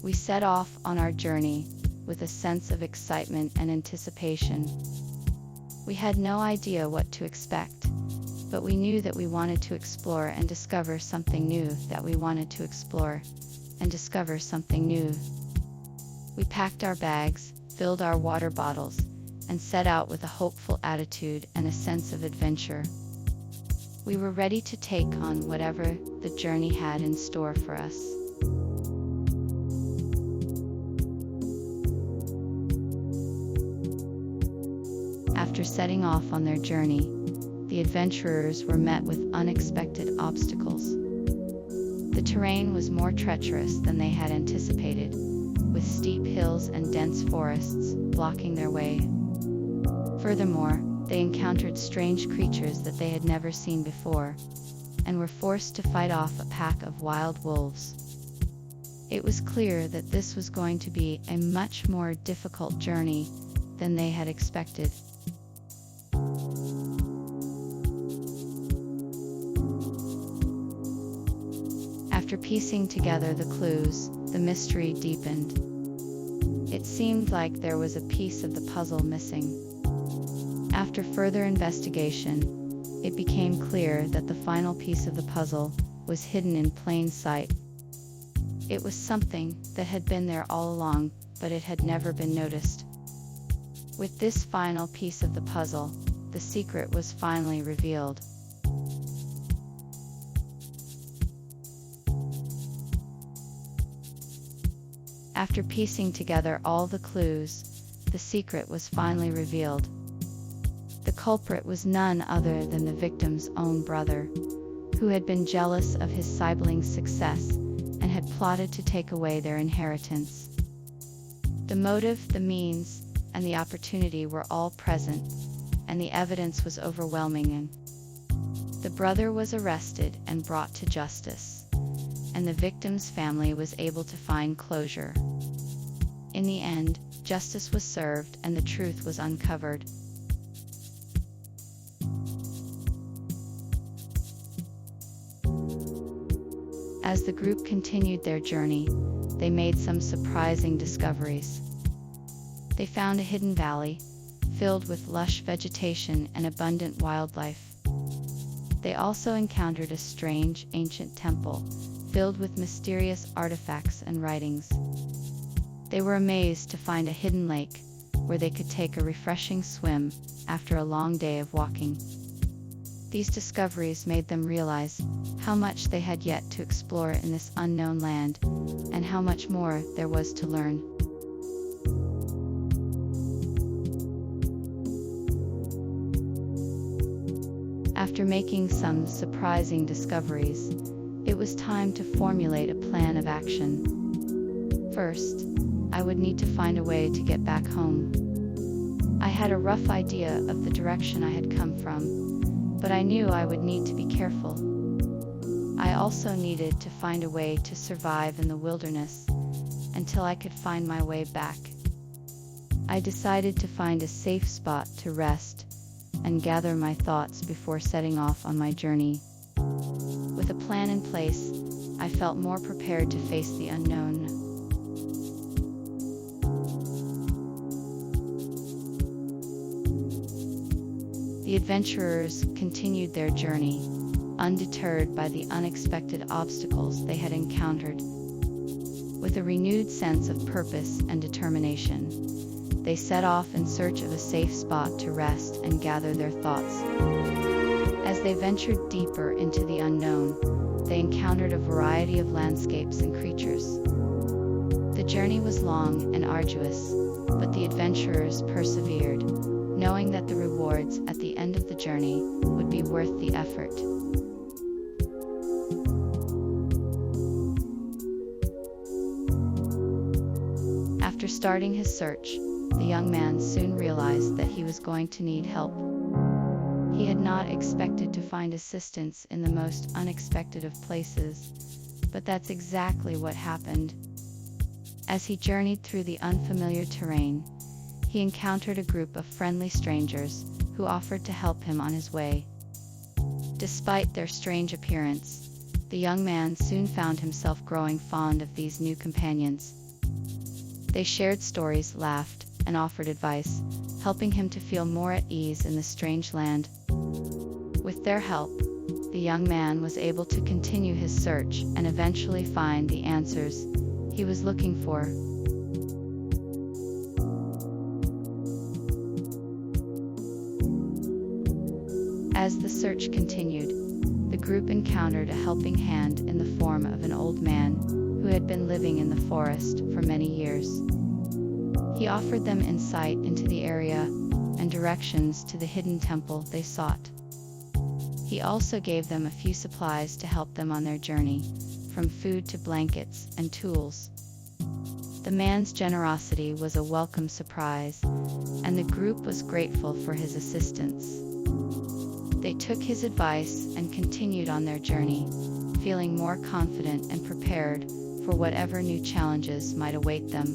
We set off on our journey with a sense of excitement and anticipation. We had no idea what to expect, but we knew that we wanted to explore and discover something new, We packed our bags, filled our water bottles, and set out with a hopeful attitude and a sense of adventure. We were ready to take on whatever the journey had in store for us. After setting off on their journey, the adventurers were met with unexpected obstacles. The terrain was more treacherous than they had anticipated, with steep hills and dense forests blocking their way. Furthermore, they encountered strange creatures that they had never seen before, and were forced to fight off a pack of wild wolves. It was clear that this was going to be a much more difficult journey than they had expected. After piecing together the clues, the mystery deepened. It seemed like there was a piece of the puzzle missing. After further investigation, it became clear that the final piece of the puzzle was hidden in plain sight. It was something that had been there all along, but it had never been noticed. With this final piece of the puzzle, the secret was finally revealed. After piecing together all the clues, the secret was finally revealed. The culprit was none other than the victim's own brother, who had been jealous of his siblings' success and had plotted to take away their inheritance. The motive, the means, and the opportunity were all present, and the evidence was overwhelming. The brother was arrested and brought to justice, and the victim's family was able to find closure. In the end, justice was served and the truth was uncovered. As the group continued their journey, they made some surprising discoveries. They found a hidden valley, filled with lush vegetation and abundant wildlife. They also encountered a strange, ancient temple, filled with mysterious artifacts and writings. They were amazed to find a hidden lake, where they could take a refreshing swim after a long day of walking. These discoveries made them realize how much they had yet to explore in this unknown land, and how much more there was to learn. After making some surprising discoveries, it was time to formulate a plan of action. First, I would need to find a way to get back home. I had a rough idea of the direction I had come from, but I knew I would need to be careful. I also needed to find a way to survive in the wilderness until I could find my way back. I decided to find a safe spot to rest and gather my thoughts before setting off on my journey. With a plan in place, I felt more prepared to face the unknown. The adventurers continued their journey, undeterred by the unexpected obstacles they had encountered. With a renewed sense of purpose and determination, they set off in search of a safe spot to rest and gather their thoughts. As they ventured deeper into the unknown, they encountered a variety of landscapes and creatures. The journey was long and arduous, but the adventurers persevered, knowing that the rewards at the end of the journey would be worth the effort. After starting his search, the young man soon realized that he was going to need help. He had not expected to find assistance in the most unexpected of places, but that's exactly what happened. As he journeyed through the unfamiliar terrain, he encountered a group of friendly strangers who offered to help him on his way. Despite their strange appearance, the young man soon found himself growing fond of these new companions. They shared stories, laughed, and offered advice, helping him to feel more at ease in the strange land. With their help, the young man was able to continue his search and eventually find the answers he was looking for. As the search continued, the group encountered a helping hand in the form of an old man who had been living in the forest for many years. He offered them insight into the area and directions to the hidden temple they sought. He also gave them a few supplies to help them on their journey, from food to blankets and tools. The man's generosity was a welcome surprise, and the group was grateful for his assistance. They took his advice and continued on their journey, feeling more confident and prepared for whatever new challenges might await them.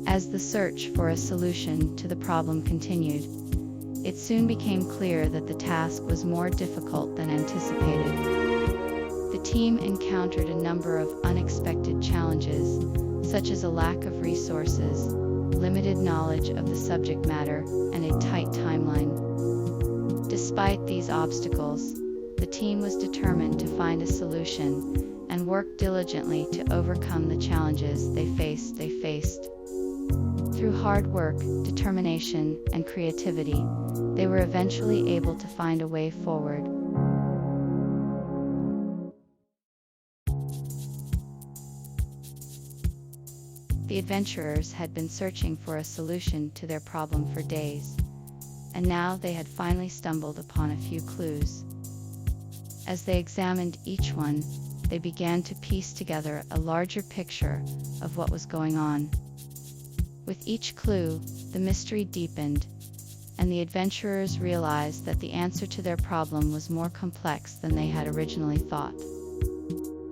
As the search for a solution to the problem continued, it soon became clear that the task was more difficult than anticipated. The team encountered a number of unexpected challenges, such as a lack of resources, limited knowledge of the subject matter, and a tight timeline. Despite these obstacles, the team was determined to find a solution and worked diligently to overcome the challenges they faced. Through hard work, determination, and creativity, they were eventually able to find a way forward. The adventurers had been searching for a solution to their problem for days, and now they had finally stumbled upon a few clues. As they examined each one, they began to piece together a larger picture of what was going on. With each clue, the mystery deepened, and the adventurers realized that the answer to their problem was more complex than they had originally thought.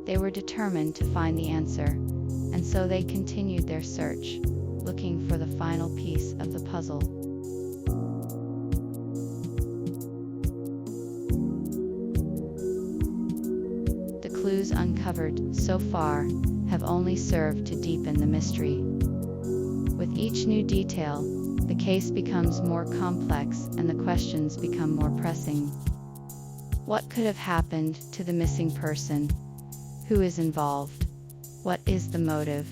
They were determined to find the answer, and so they continued their search, looking for the final piece of the puzzle. The clues uncovered so far have only served to deepen the mystery. With each new detail, the case becomes more complex and the questions become more pressing. What could have happened to the missing person? Who is involved? What is the motive?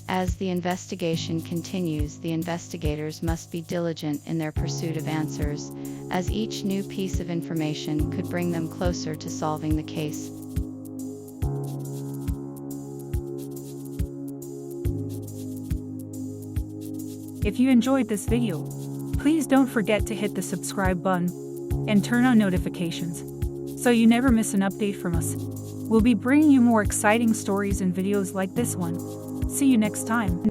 As the investigation continues, the investigators must be diligent in their pursuit of answers, as each new piece of information could bring them closer to solving the case. If you enjoyed this video, please don't forget to hit the subscribe button and turn on notifications so you never miss an update from us. We'll be bringing you more exciting stories and videos like this one. See you next time.